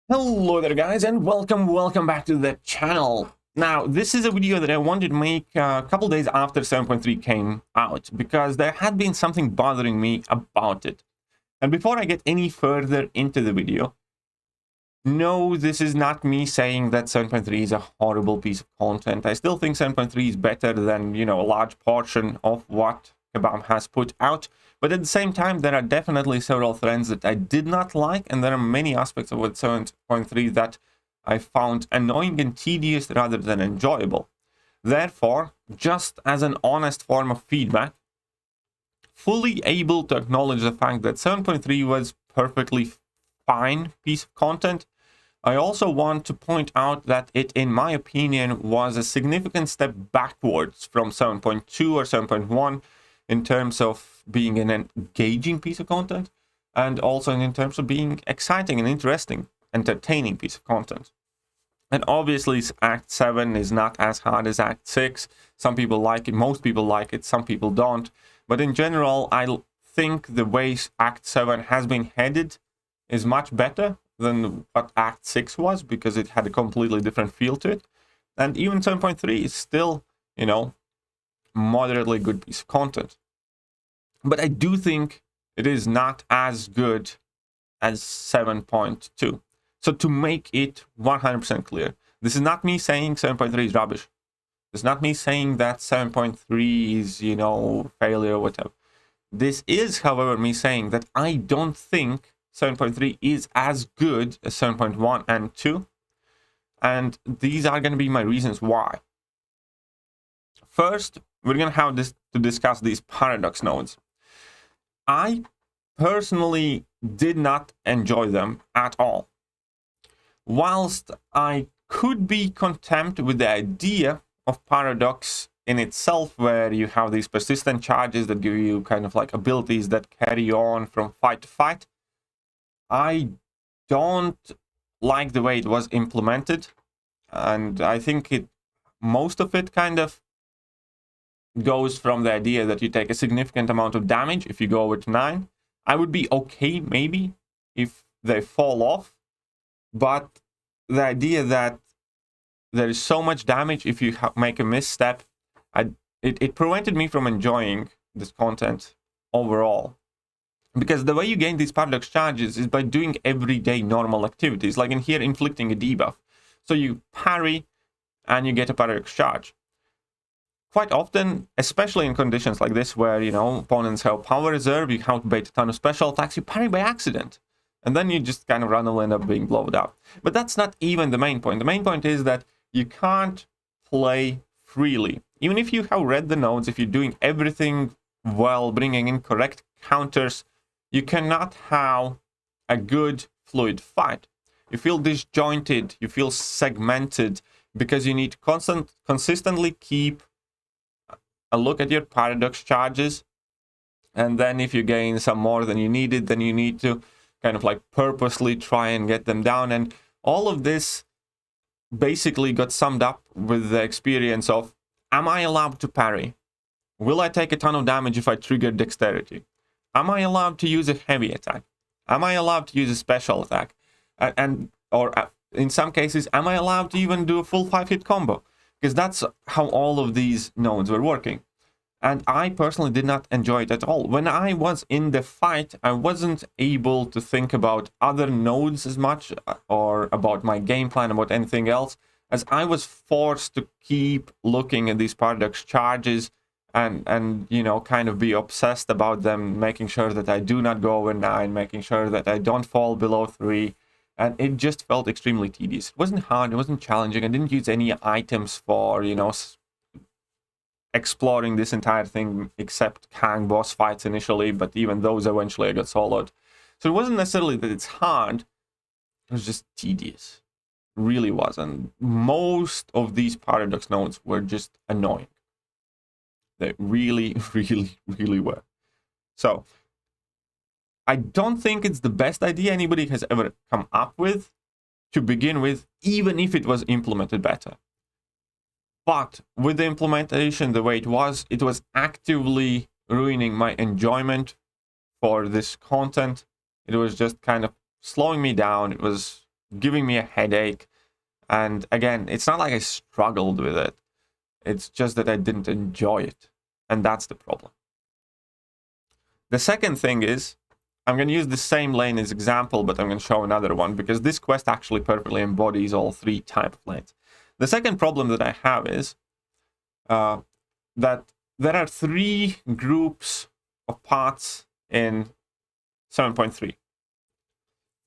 Hello there guys, and welcome back to the channel. Now this is a video that I wanted to make a couple days after 7.3 came out, because there had been something bothering me about it. And before I get any further into the video, no, this is not me saying that 7.3 is a horrible piece of content. I still think 7.3 is better than, a large portion of what Kabam has put out. But at the same time, there are definitely several trends that I did not like, and there are many aspects of what 7.3 that I found annoying and tedious rather than enjoyable. Therefore, just as an honest form of feedback, fully able to acknowledge the fact that 7.3 was perfectly fine piece of content, I also want to point out that it, in my opinion, was a significant step backwards from 7.2 or 7.1 in terms of being an engaging piece of content, and also in terms of being exciting and interesting, entertaining piece of content. And obviously Act 7 is not as hard as Act 6. Some people like it, most people like it, some people don't. But in general, I think the way Act 7 has been headed is much better than what Act 6 was, because it had a completely different feel to it. And even 7.3 is still, moderately good piece of content. But I do think it is not as good as 7.2. So to make it 100% clear, this is not me saying 7.3 is rubbish. It's not me saying that 7.3 is, failure or whatever. This is, however, me saying that I don't think 7.3 is as good as 7.1 and 2. And these are going to be my reasons why. First, we're going to have to discuss these paradox nodes. I personally did not enjoy them at all. Whilst I could be content with the idea of paradox in itself, where you have these persistent charges that give you kind of like abilities that carry on from fight to fight, I don't like the way it was implemented. And I think most of it kind of goes from the idea that you take a significant amount of damage if you go over to 9. I would be okay maybe if they fall off, but the idea that there is so much damage if you make a misstep, it prevented me from enjoying this content overall. Because the way you gain these paradox charges is by doing everyday normal activities, like in here inflicting a debuff. So you parry and you get a paradox charge. Quite often, especially in conditions like this where, opponents have power reserve, you have to bait a ton of special attacks, you parry by accident. And then you just kind of randomly end up being blown up. But that's not even the main point. The main point is that you can't play freely. Even if you have read the notes, if you're doing everything well, bringing in correct counters, you cannot have a good fluid fight. You feel disjointed, you feel segmented, because you need to consistently keep a look at your paradox charges, and then if you gain some more than you needed, then you need to kind of like purposely try and get them down. And all of this basically got summed up with the experience of, am I allowed to parry? Will I take a ton of damage if I trigger dexterity? Am I allowed to use a heavy attack? Am I allowed to use a special attack? Or in some cases, am I allowed to even do a full 5-hit combo? Because that's how all of these nodes were working. And I personally did not enjoy it at all. When I was in the fight, I wasn't able to think about other nodes as much, or about my game plan, about anything else, as I was forced to keep looking at these paradox charges and kind of be obsessed about them, making sure that I do not go over 9, making sure that I don't fall below 3. And it just felt extremely tedious. It wasn't hard, it wasn't challenging. I didn't use any items for, exploring this entire thing, except Kang boss fights initially, but even those eventually I got soloed. So it wasn't necessarily that it's hard, it was just tedious. It really was. And most of these paradox nodes were just annoying. They really, really were. So I don't think it's the best idea anybody has ever come up with to begin with, even if it was implemented better. But with the implementation the way it was actively ruining my enjoyment for this content. It was just kind of slowing me down. It was giving me a headache. And again, it's not like I struggled with it. It's just that I didn't enjoy it. And that's the problem. The second thing is, I'm going to use the same lane as example, but I'm going to show another one because this quest actually perfectly embodies all three type of lanes. The second problem that I have is that there are three groups of paths in 7.3.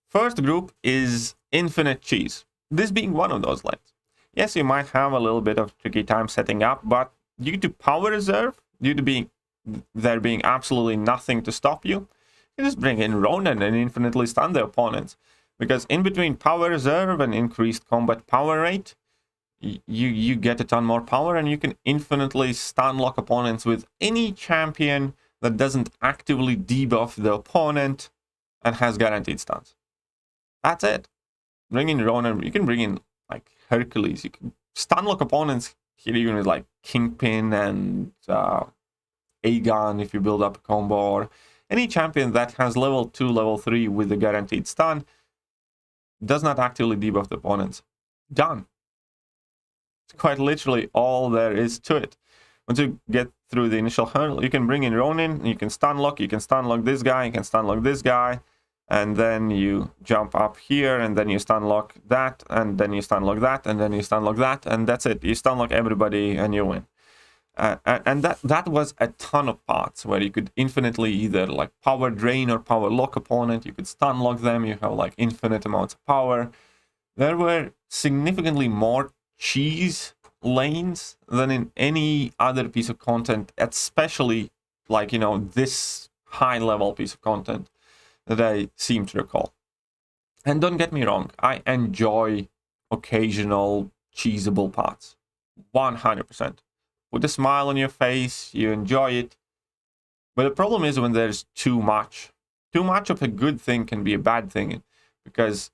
First group is infinite cheese. This being one of those lanes. Yes, you might have a little bit of tricky time setting up, but due to power reserve, due to there being absolutely nothing to stop you, you just bring in Ronin and infinitely stun the opponents. Because in between power reserve and increased combat power rate, you get a ton more power and you can infinitely stun lock opponents with any champion that doesn't actively debuff the opponent and has guaranteed stuns. That's it. Bring in Ronin, you can bring in like Hercules, you can stun lock opponents here even with like Kingpin and Aegon if you build up a combo, or any champion that has level 2, level 3 with a guaranteed stun, does not actively debuff the opponents. Done. It's quite literally all there is to it. Once you get through the initial hurdle, you can bring in Ronin, you can stun lock this guy, you can stun lock this guy, and then you jump up here, and then you stun lock that, and then you stun lock that, and then you stun lock that, and that's it. You stun lock everybody and you win. And that was a ton of paths where you could infinitely either like power drain or power lock opponent. You could stun lock them. You have like infinite amounts of power. There were significantly more cheese lanes than in any other piece of content, especially like, you know, this high level piece of content that I seem to recall. And don't get me wrong, I enjoy occasional cheesable paths. 100%. Put a smile on your face, you enjoy it. But the problem is when there's too much. Too much of a good thing can be a bad thing. Because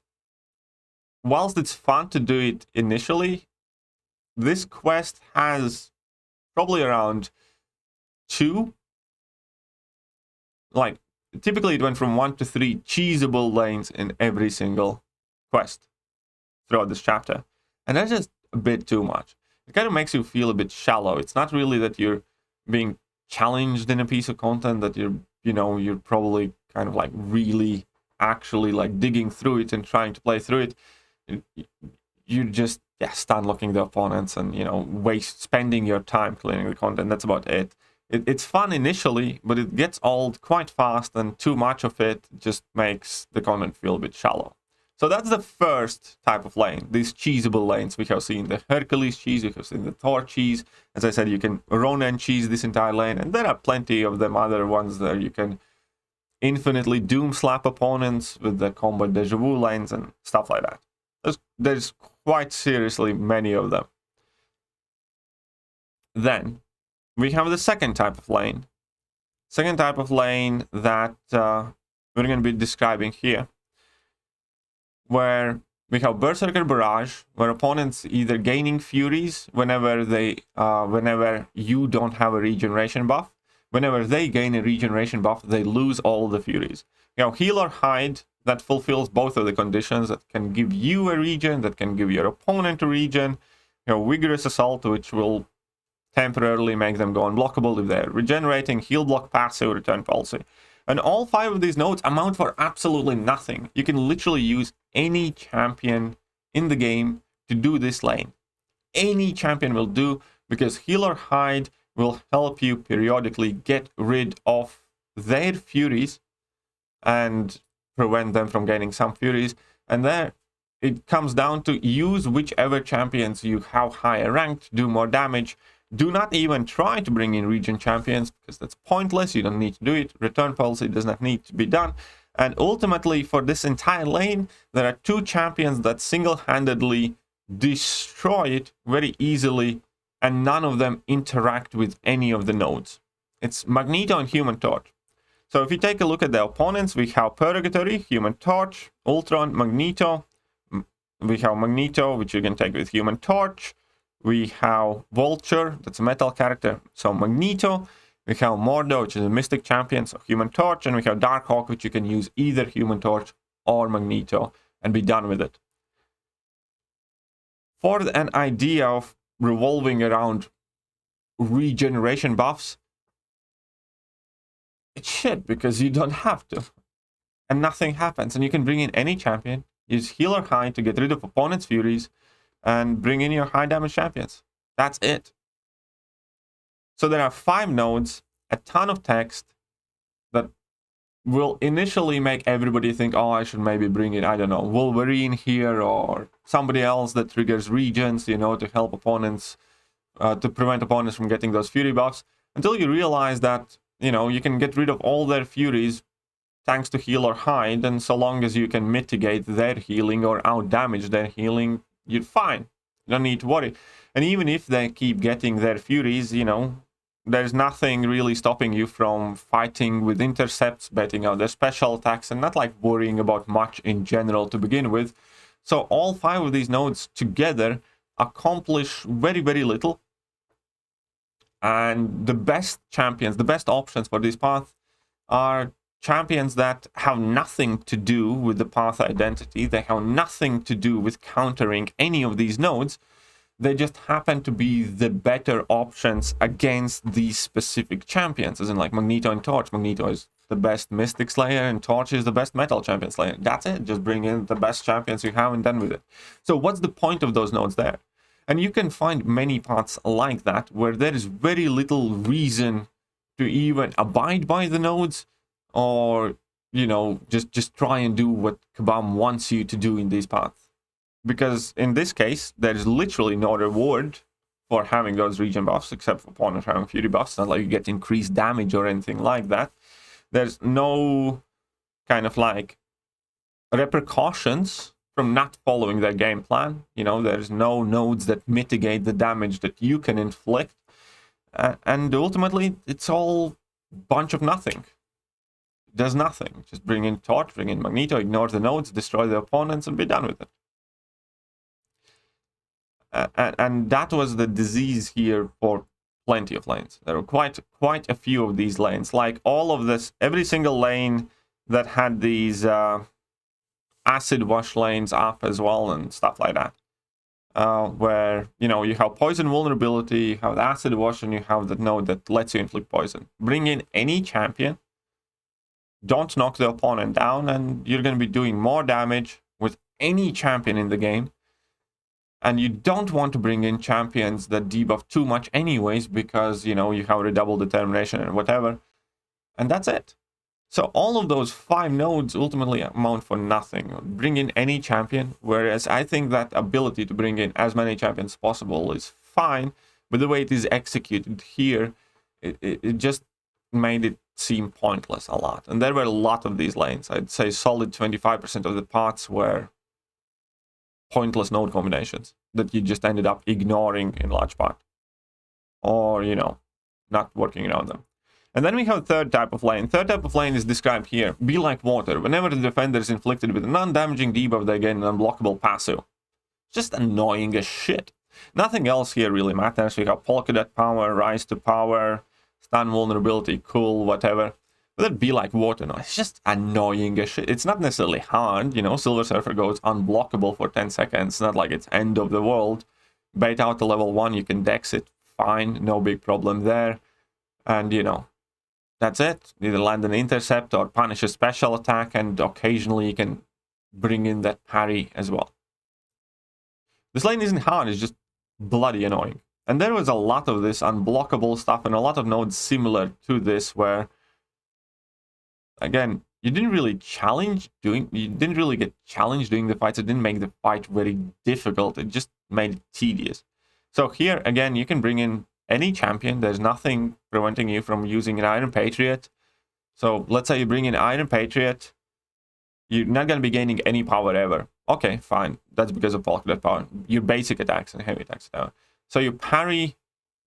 whilst it's fun to do it initially, this quest has probably around 2. Like, typically it went from 1 to 3 cheesable lanes in every single quest throughout this chapter. And that's just a bit too much. It kind of makes you feel a bit shallow. It's not really that you're being challenged in a piece of content, that you're probably kind of like really actually like digging through it and trying to play through it. You're just stun locking the opponents and, you know, spending your time cleaning the content. That's about it. It's fun initially, but it gets old quite fast, and too much of it just makes the content feel a bit shallow. So that's the first type of lane, these cheesable lanes. We have seen the Hercules cheese, we have seen the Thor cheese. As I said, you can Ronin cheese this entire lane, and there are plenty of them other ones there. You can infinitely doom slap opponents with the combat deja vu lanes and stuff like that. There's quite seriously many of them. Then we have the second type of lane. Second type of lane that we're going to be describing here, where we have Berserker Barrage, where opponents either gaining Furies whenever you don't have a regeneration buff. Whenever they gain a regeneration buff, they lose all the Furies. You have Heal or Hide, that fulfills both of the conditions, that can give you a regen, that can give your opponent a regen. You have Vigorous Assault, which will temporarily make them go unblockable if they're regenerating, Heal Block passive, Return Policy. And all 5 of these nodes amount for absolutely nothing. You can literally use any champion in the game to do this lane. Any champion will do, because Heal or Hide will help you periodically get rid of their Furies and prevent them from gaining some Furies. And there it comes down to use whichever champions you have higher ranked, do more damage. Do not even try to bring in regen champions, because that's pointless. You don't need to do it. Return Policy does not need to be done. And ultimately, for this entire lane, there are 2 champions that single-handedly destroy it very easily, and none of them interact with any of the nodes. It's Magneto and Human Torch. So if you take a look at the opponents, we have Purgatory, Human Torch, Ultron, Magneto. We have Magneto, which you can take with Human Torch. We have Vulture, that's a metal character, so Magneto. We have Mordo, which is a Mystic champion, so Human Torch. And we have Darkhawk, which you can use either Human Torch or Magneto and be done with it. for an idea of revolving around regeneration buffs, it should, because you don't have to. And nothing happens. And you can bring in any champion, use healer high to get rid of opponent's furies, and bring in your high damage champions. That's it. So there are 5 nodes, a ton of text that will initially make everybody think, oh, I should maybe bring in, I don't know, Wolverine here, or somebody else that triggers regions, you know, to help opponents, to prevent opponents from getting those fury buffs, until you realize that, you know, you can get rid of all their furies thanks to healer hide, and so long as you can mitigate their healing or out-damage their healing, you're fine. You don't need to worry. And even if they keep getting their furies, you know, there's nothing really stopping you from fighting with intercepts, betting out their special attacks, and not like worrying about much in general to begin with. So all 5 of these nodes together accomplish very, very little. And the best champions, the best options for this path are champions that have nothing to do with the path identity. They have nothing to do with countering any of these nodes. They just happen to be the better options against these specific champions, as in like Magneto and Torch. Magneto is the best Mystic Slayer, and Torch is the best Metal Champion Slayer. That's it. Just bring in the best champions you have and done with it. So what's the point of those nodes there? And you can find many paths like that, where there is very little reason to even abide by the nodes, or, you know, just try and do what Kabam wants you to do in these paths. Because in this case, there's literally no reward for having those regen buffs, except for opponent having fury buffs. It's not like you get increased damage or anything like that. There's no kind of like repercussions from not following their game plan. You know, there's no nodes that mitigate the damage that you can inflict. And ultimately, it's all a bunch of nothing. It does nothing. Just bring in Torch, bring in Magneto, ignore the nodes, destroy the opponents, and be done with it. And that was the disease here for plenty of lanes. There were quite a few of these lanes. Like all of this, every single lane that had these acid wash lanes up as well and stuff like that. Where, you know, you have poison vulnerability, you have the acid wash, and you have the node that lets you inflict poison. Bring in any champion, don't knock the opponent down, and you're going to be doing more damage with any champion in the game. And you don't want to bring in champions that debuff too much anyways, because, you know, you have redoubled determination and whatever. And that's it. So all of those 5 nodes ultimately amount for nothing. Bring in any champion, whereas I think that ability to bring in as many champions as possible is fine, but the way it is executed here, it just made it seem pointless a lot. And there were a lot of these lanes. I'd say solid 25% of the paths were pointless node combinations that you just ended up ignoring in large part, or, you know, not working around them. And then we have third type of lane. Third type of lane is described here. Be like water. Whenever the defender is inflicted with a non-damaging debuff, they gain an unblockable passive. Just annoying as shit. Nothing else here really matters. We have polka dot power, rise to power, stun vulnerability, cool, whatever. But that be like water. No, it's just annoying as shit. It's not necessarily hard. You know, Silver Surfer goes unblockable for 10 seconds. It's not like it's end of the world. Bait out to level 1, you can dex it. Fine, no big problem there. And, you know, that's it. Either land an intercept or punish a special attack, and occasionally you can bring in that parry as well. This lane isn't hard, it's just bloody annoying. And there was a lot of this unblockable stuff and a lot of nodes similar to this where, again, you didn't really get challenged doing the fights. It didn't make the fight very difficult. It just made it tedious. So here, again, you can bring in any champion. There's nothing preventing you from using an Iron Patriot. So let's say you bring in Iron Patriot. You're not going to be gaining any power ever. Okay, fine. That's because of polka dot power. Your basic attacks and heavy attacks now. So you parry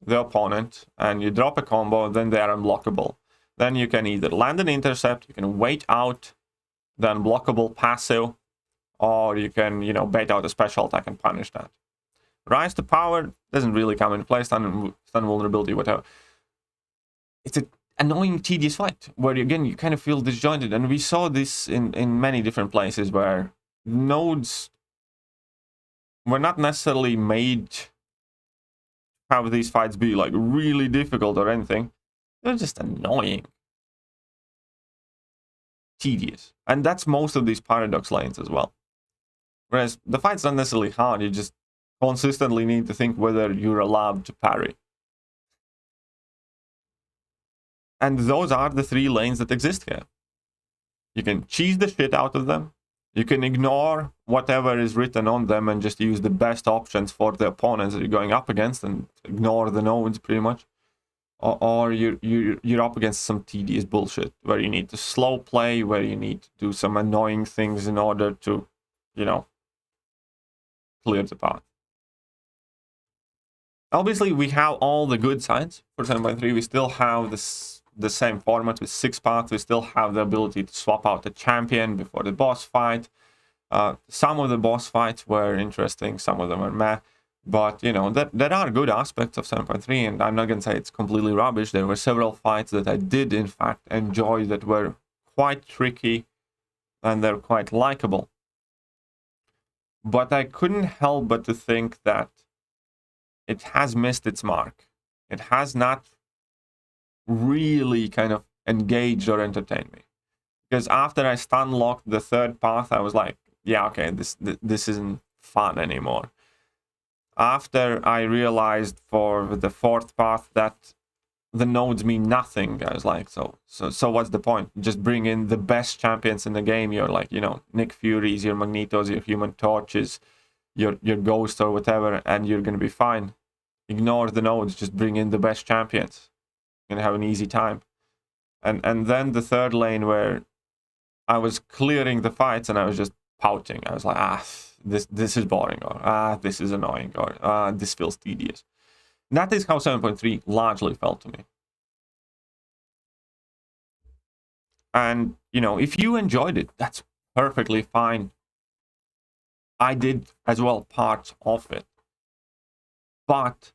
the opponent and you drop a combo, then they are unblockable. Then you can either land an intercept, you can wait out the unblockable passive, or you can, you know, bait out a special attack and punish that. Rise to power doesn't really come into play, stun vulnerability, whatever. It's an annoying, tedious fight, where, again, you kind of feel disjointed. And we saw this in many different places where nodes were not necessarily made to have these fights be like really difficult or anything. They're just annoying, tedious, and that's most of these paradox lanes as well. Whereas the fight's not necessarily hard, you just consistently need to think whether you're allowed to parry. And those are the 3 lanes that exist here. You can cheese the shit out of them, you can ignore whatever is written on them and just use the best options for the opponents that you're going up against and ignore the nodes pretty much. Or you're up against some tedious bullshit where you need to slow play, where you need to do some annoying things in order to, you know, clear the path. Obviously, we have all the good sides for 7.3. We still have the same format with 6 paths. We still have the ability to swap out the champion before the boss fight. Some of the boss fights were interesting, some of them are meh. But, you know, there are good aspects of 7.3, and I'm not going to say it's completely rubbish. There were several fights that I did, in fact, enjoy that were quite tricky, and they're quite likable. But I couldn't help but to think that it has missed its mark. It has not really kind of engaged or entertained me. Because after I stun locked the 3rd path, I was like, yeah, okay, this isn't fun anymore. After I realized for the 4th path that the nodes mean nothing, I was like, so what's the point? Just bring in the best champions in the game. You're like, you know, Nick Furies, your Magnetos, your Human Torches, your Ghost or whatever, and you're gonna be fine. Ignore the nodes, just bring in the best champions. You're gonna have an easy time. And then the 3rd lane where I was clearing the fights and I was just pouting. I was like, this is boring, or this is annoying, or this feels tedious. And that is how 7.3 largely felt to me. And, you know, if you enjoyed it, that's perfectly fine. I did as well parts of it. But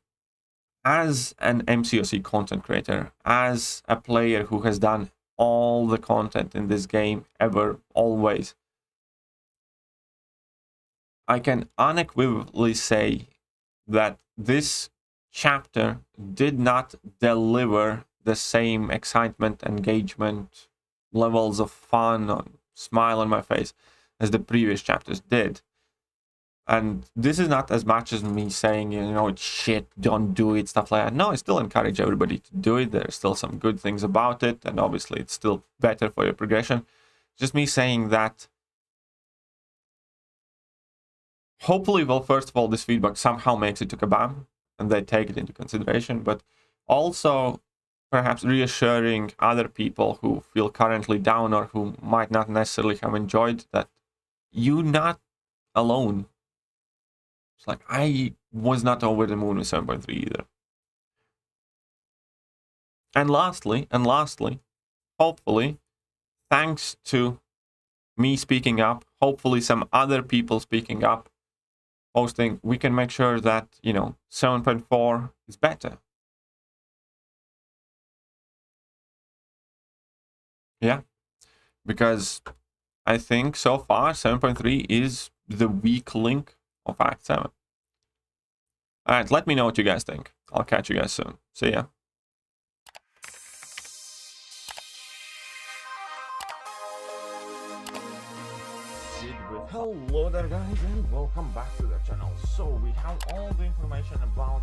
as an MCOC content creator, as a player who has done all the content in this game ever, always, I can unequivocally say that this chapter did not deliver the same excitement, engagement, levels of fun, or smile on my face as the previous chapters did. And this is not as much as me saying, you know, it's shit, don't do it, stuff like that. No, I still encourage everybody to do it. There's still some good things about it, and obviously it's still better for your progression. Just me saying that hopefully, well, first of all, this feedback somehow makes it to Kabam, and they take it into consideration, but also perhaps reassuring other people who feel currently down or who might not necessarily have enjoyed that you're not alone. It's like, I was not over the moon with 7.3 either. And lastly, hopefully, thanks to me speaking up, hopefully some other people speaking up, posting, we can make sure that, you know, 7.4 is better. Yeah, because I think so far 7.3 is the weak link of Act 7. Alright, let me know what you guys think. I'll catch you guys soon. See ya. Hello there guys, and welcome back to the channel. So we have all the information about